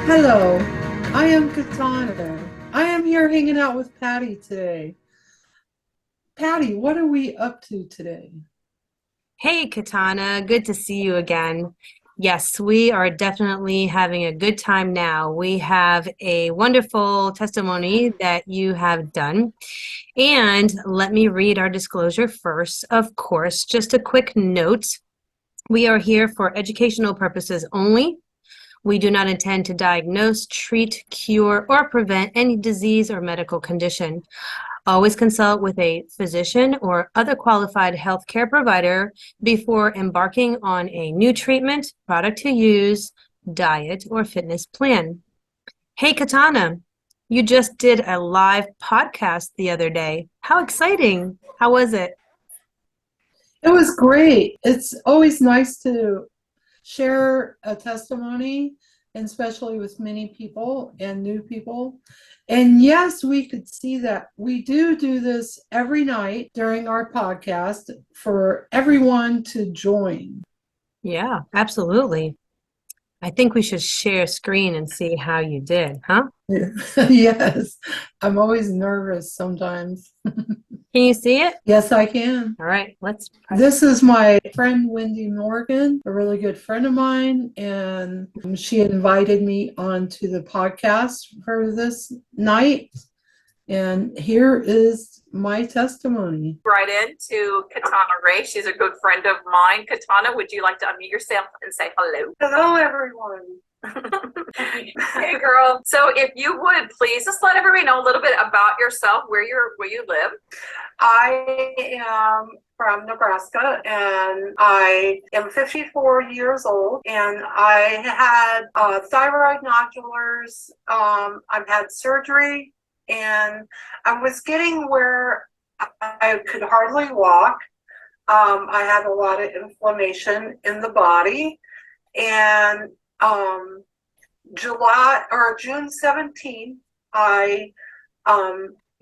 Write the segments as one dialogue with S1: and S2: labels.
S1: Hello, I am Katana. I am here hanging out with Patty today. Patty, what are we up to today?
S2: Hey, Katana, good to see you again. Yes, we are definitely having a good time now. We have a wonderful testimony that you have done. And let me read our disclosure first. Of course, just a quick note. We are here for educational purposes only. We do not intend to diagnose, treat, cure, or prevent any disease or medical condition. Always consult with a physician or other qualified healthcare provider before embarking on a new treatment, product to use, diet, or fitness plan. Hey, Katana, you just did a live podcast the other day. How exciting! How was it?
S1: It was great. It's always nice to share a testimony, and especially with many people and new people. And yes, we could see that we do this every night during our podcast for everyone to join.
S2: Yeah, absolutely. I think we should share screen and see how you did, huh?
S1: Yes, I'm always nervous sometimes.
S2: Can you see it?
S1: Yes, I can.
S2: All right, let's press.
S1: This is my friend Wendy Morgan, a really good friend of mine, and she invited me onto the podcast for this night. And here is my testimony.
S3: Right into Katana Ray. She's a good friend of mine. Katana, would you like to unmute yourself and say hello?
S1: Hello, everyone.
S3: Hey, girl. So, if you would please just let everybody know a little bit about yourself, where you live.
S4: I am from Nebraska and I am 54 years old and I had thyroid nodulars. I've had surgery and I was getting where I could hardly walk. I had a lot of inflammation in the body and June 17th, I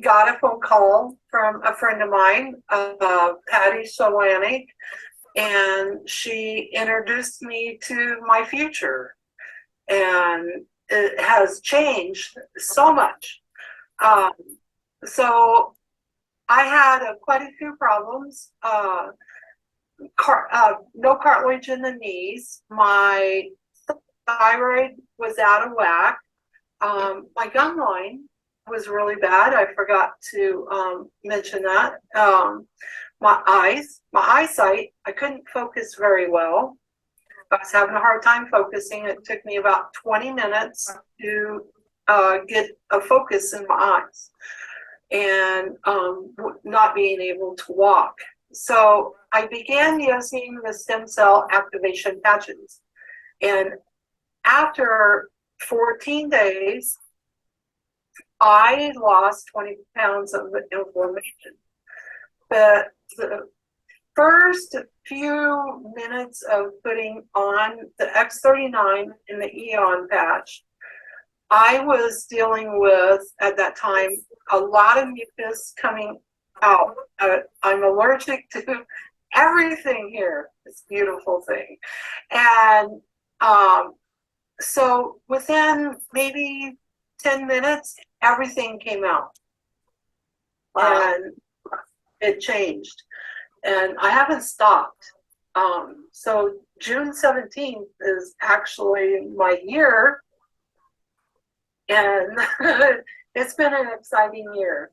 S4: got a phone call from a friend of mine, Patty Solanic, and she introduced me to my future. And it has changed so much. So I had quite a few problems. No cartilage in the knees. My thyroid was out of whack. My gum line was really bad. I forgot to mention that. My eyesight, I couldn't focus very well. I was having a hard time focusing. It took me about 20 minutes to get a focus in my eyes and not being able to walk. So I began using the stem cell activation patches. And after 14 days, I lost 20 pounds of inflammation. But the first few minutes of putting on the X39 in the Eon patch, I was dealing with, at that time, a lot of mucus coming out. I'm allergic to everything here, this beautiful thing. And so within maybe 10 minutes, everything came out. Wow. And it changed. And I haven't stopped. So June 17th is actually my year. And it's been an exciting year.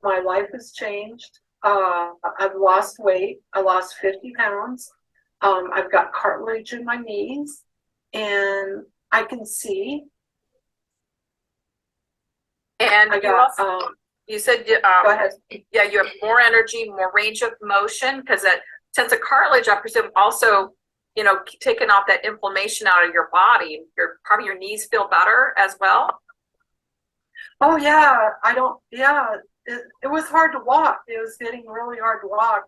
S4: My life has changed. I've lost weight. I lost 50 pounds. I've got cartilage in my knees. And I can see.
S3: And you said,
S4: go ahead.
S3: Yeah, you have more energy, more range of motion, because that sense of cartilage, I presume, also, taking off that inflammation out of your body. Probably your knees feel better as well.
S4: Oh yeah, it was hard to walk. It was getting really hard to walk,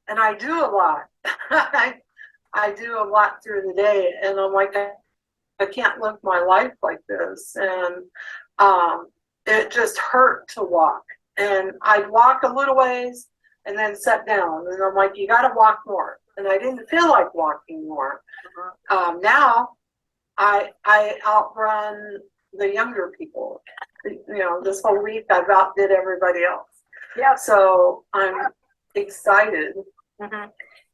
S4: and I do a lot. I do a lot through the day, and I'm like, I can't live my life like this, and it just hurt to walk. And I'd walk a little ways and then sit down, and I'm like, you got to walk more. And I didn't feel like walking more. Now I outrun the younger people. You know, this whole week I've outdid everybody else.
S3: Yeah.
S4: So I'm excited.
S3: Mm-hmm.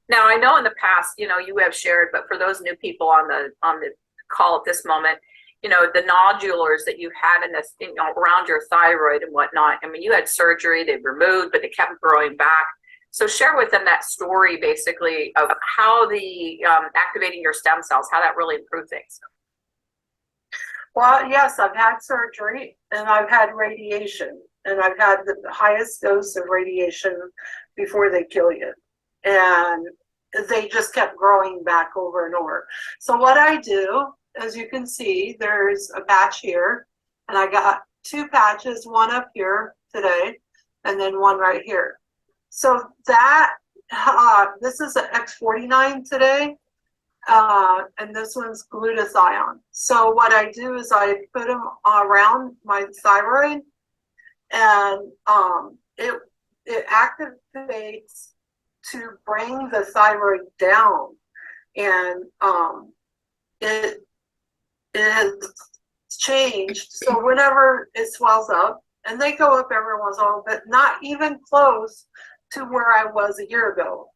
S3: Now I know in the past, you know, you have shared, but for those new people on the call at this moment, you know, the nodulars that you had in this, you know, around your thyroid and whatnot. I mean, you had surgery, they removed, but they kept growing back. So share with them that story, basically, of how the activating your stem cells, how that really improved things.
S4: Well, yes, I've had surgery and I've had radiation, and I've had the highest dose of radiation before they kill you. And they just kept growing back over and over. So what I do, as you can see, there's a patch here, and I got 2 patches, one up here today, and then one right here. So that, this is an X49 today, and this one's glutathione. So what I do is I put them around my thyroid, and it activates to bring the thyroid down, and it has changed. So whenever it swells up, and they go up every once in a while, but not even close to where I was a year ago.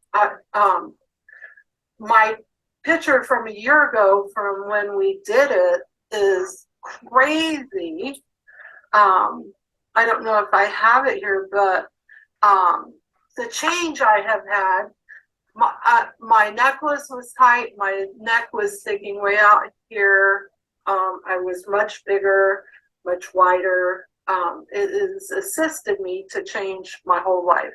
S4: My picture from a year ago from when we did it is crazy. I don't know if I have it here, but the change I have had, my necklace was tight, my neck was sticking way out here. I was much bigger, much wider. It has assisted me to change my whole life.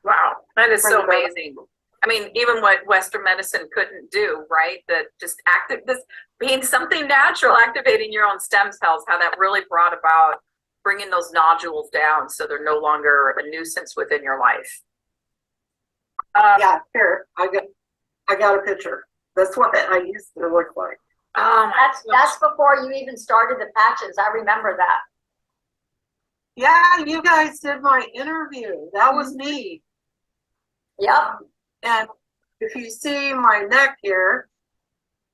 S3: Wow, that is so amazing. I mean, even what Western medicine couldn't do, right? That just this being something natural, activating your own stem cells, how that really brought about bringing those nodules down so they're no longer a nuisance within your life.
S4: Yeah, here, I got a picture. That's what I used to look like.
S5: That's before you even started the patches. I remember that.
S4: Yeah, you guys did my interview. That was me.
S5: Yep.
S4: And if you see my neck here,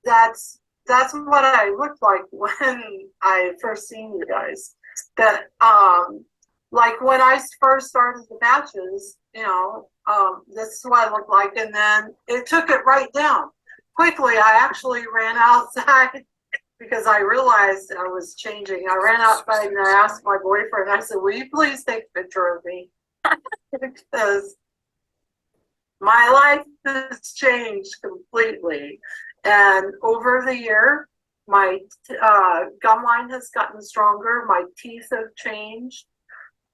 S4: that's what I looked like when I first seen you guys. That like when I first started the patches, you know, this is what I looked like, and then it took it right down quickly. I actually ran outside because I realized I was changing. I ran outside and I asked my boyfriend, I said, will you please take a picture of me? Because my life has changed completely. And over the year, my gum line has gotten stronger. My teeth have changed.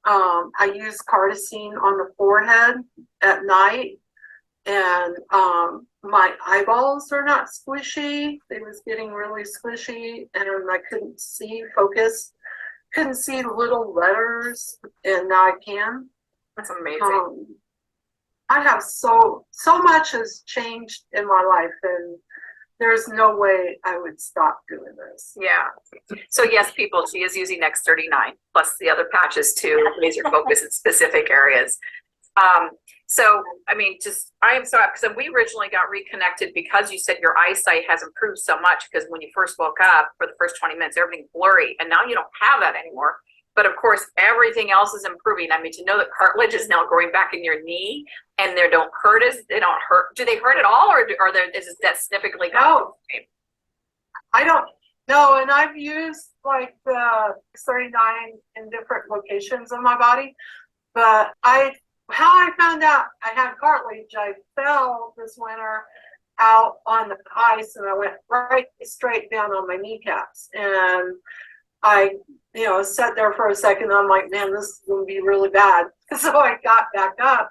S4: I use carnosine on the forehead at night. And my eyeballs are not squishy. They was getting really squishy, and I couldn't focus. Couldn't see the little letters, and now I can.
S3: That's amazing.
S4: I have so much has changed in my life, and there's no way I would stop doing this.
S3: Yeah. So yes, people, she is using X39 plus the other patches to laser focus in specific areas. So, I mean, I am so happy because we originally got reconnected because you said your eyesight has improved so much, because when you first woke up for the first 20 minutes, everything's blurry, and now you don't have that anymore. But of course, everything else is improving. I mean, to know that cartilage is now growing back in your knee and they don't hurt do they hurt at all, or is that significantly?
S4: No, I don't know. And I've used like the 39 in different locations of my body, but how I found out I had cartilage, I fell this winter out on the ice, and I went right straight down on my kneecaps. And I, sat there for a second. I'm like, man, this is going to be really bad. So I got back up,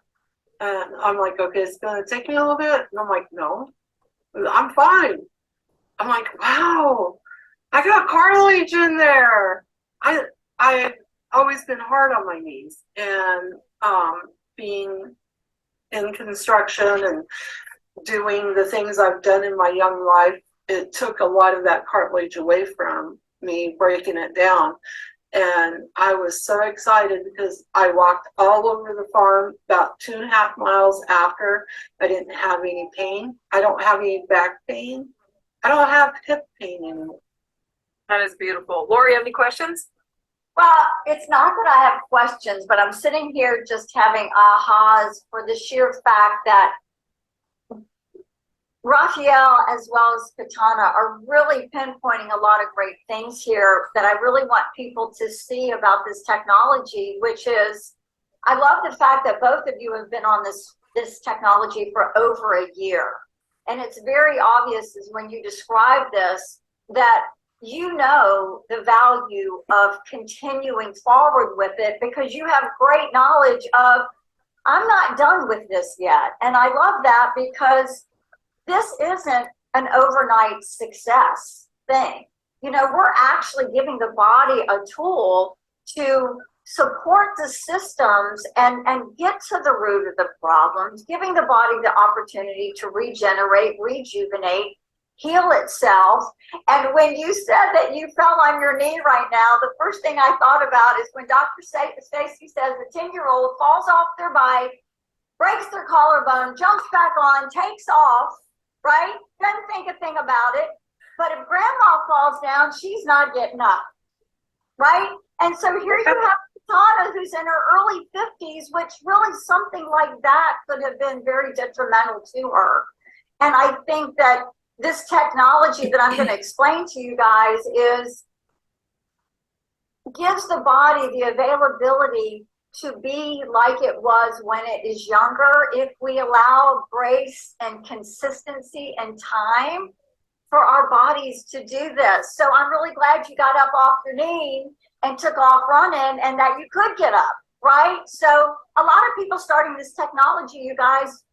S4: and I'm like, okay, it's going to take me a little bit. And I'm like, no, I'm fine. I'm like, wow, I got cartilage in there. I've always been hard on my knees, and being in construction and doing the things I've done in my young life, it took a lot of that cartilage away from me, breaking it down. And I was so excited because I walked all over the farm about 2.5 miles after. I didn't have any pain. I don't have any back pain. I don't have hip pain anymore.
S3: That is beautiful. Lori, you have any questions?
S5: Well, it's not that I have questions, but I'm sitting here just having ahas for the sheer fact that Raphael as well as Katana are really pinpointing a lot of great things here that I really want people to see about this technology, which is, I love the fact that both of you have been on this technology for over a year. And it's very obvious is when you describe this, that you know the value of continuing forward with it because you have great knowledge of, I'm not done with this yet. And I love that because this isn't an overnight success thing. You know, we're actually giving the body a tool to support the systems and get to the root of the problems, giving the body the opportunity to regenerate, rejuvenate, heal itself. And when you said that you fell on your knee right now, the first thing I thought about is when Dr. Stacy says the 10-year-old falls off their bike, breaks their collarbone, jumps back on, takes off, right? Doesn't think a thing about it. But if grandma falls down, she's not getting up, right? And so here you have Katana, who's in her early 50s, which really something like that could have been very detrimental to her. And I think that this technology that I'm going to explain to you guys gives the body the availability to be like it was when it is younger if we allow grace and consistency and time for our bodies to do this. So I'm really glad you got up off your knee and took off running and that you could get up, right? So a lot of people starting this technology, you guys,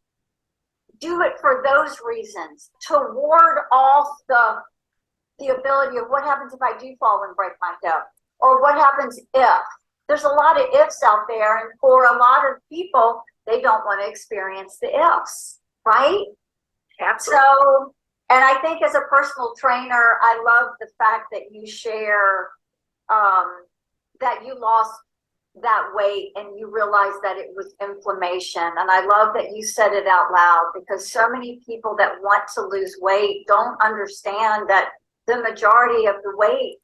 S5: do it for those reasons, to ward off the ability of what happens if I do fall and break my hip, or what happens if. There's a lot of ifs out there, and for a lot of people, they don't want to experience the ifs, right?
S3: Absolutely.
S5: So, and I think as a personal trainer, I love the fact that you share that you lost that weight and you realized that it was inflammation. And I love that you said it out loud because so many people that want to lose weight don't understand that the majority of the weight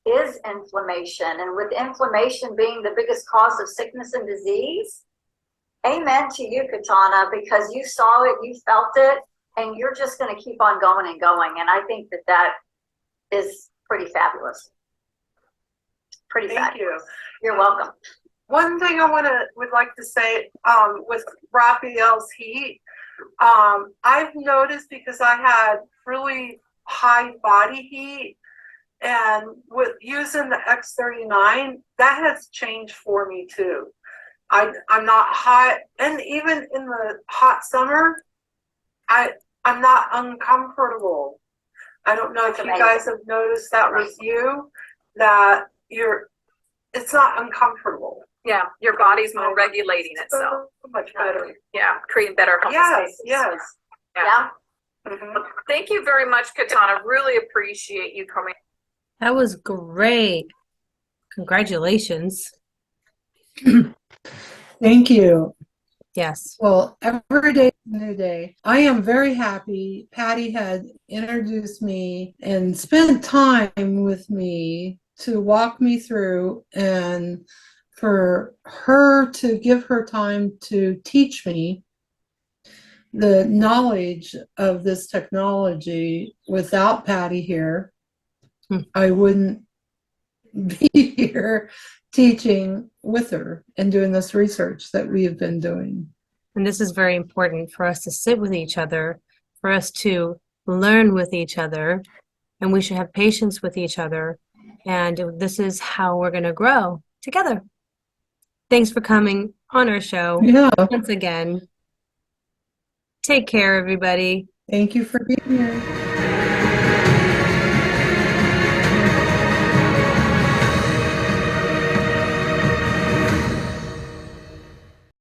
S5: is inflammation. And with inflammation being the biggest cause of sickness and disease, amen to you, Katana, because you saw it, you felt it, and you're just going to keep on going and going. And I think that that is pretty fabulous. Pretty
S4: Thank
S5: fabulous.
S4: you.
S5: You're welcome.
S4: One thing I would like to say with Raphael's heat, I've noticed because I had really high body heat, and with using the X39, that has changed for me too. I'm not hot, and even in the hot summer, I'm not uncomfortable. I don't know if you guys have noticed that with you, that it's not uncomfortable.
S3: Yeah, your body's more regulating itself.
S4: So much better.
S3: Yeah, creating better homeostasis.
S4: Yes.
S5: Yeah.
S4: Mm-hmm.
S3: Thank you very much, Katana. Really appreciate you coming.
S2: That was great. Congratulations.
S1: Thank you.
S2: Yes.
S1: Well, every day is a new day. I am very happy Patty had introduced me and spent time with me to walk me through, and for her to give her time to teach me the knowledge of this technology. Without Patty here, I wouldn't be here teaching with her and doing this research that we have been doing.
S2: And this is very important for us to sit with each other, for us to learn with each other, and we should have patience with each other. And this is how we're going to grow together. Thanks for coming on our show once again. Take care, everybody.
S1: Thank you for being here.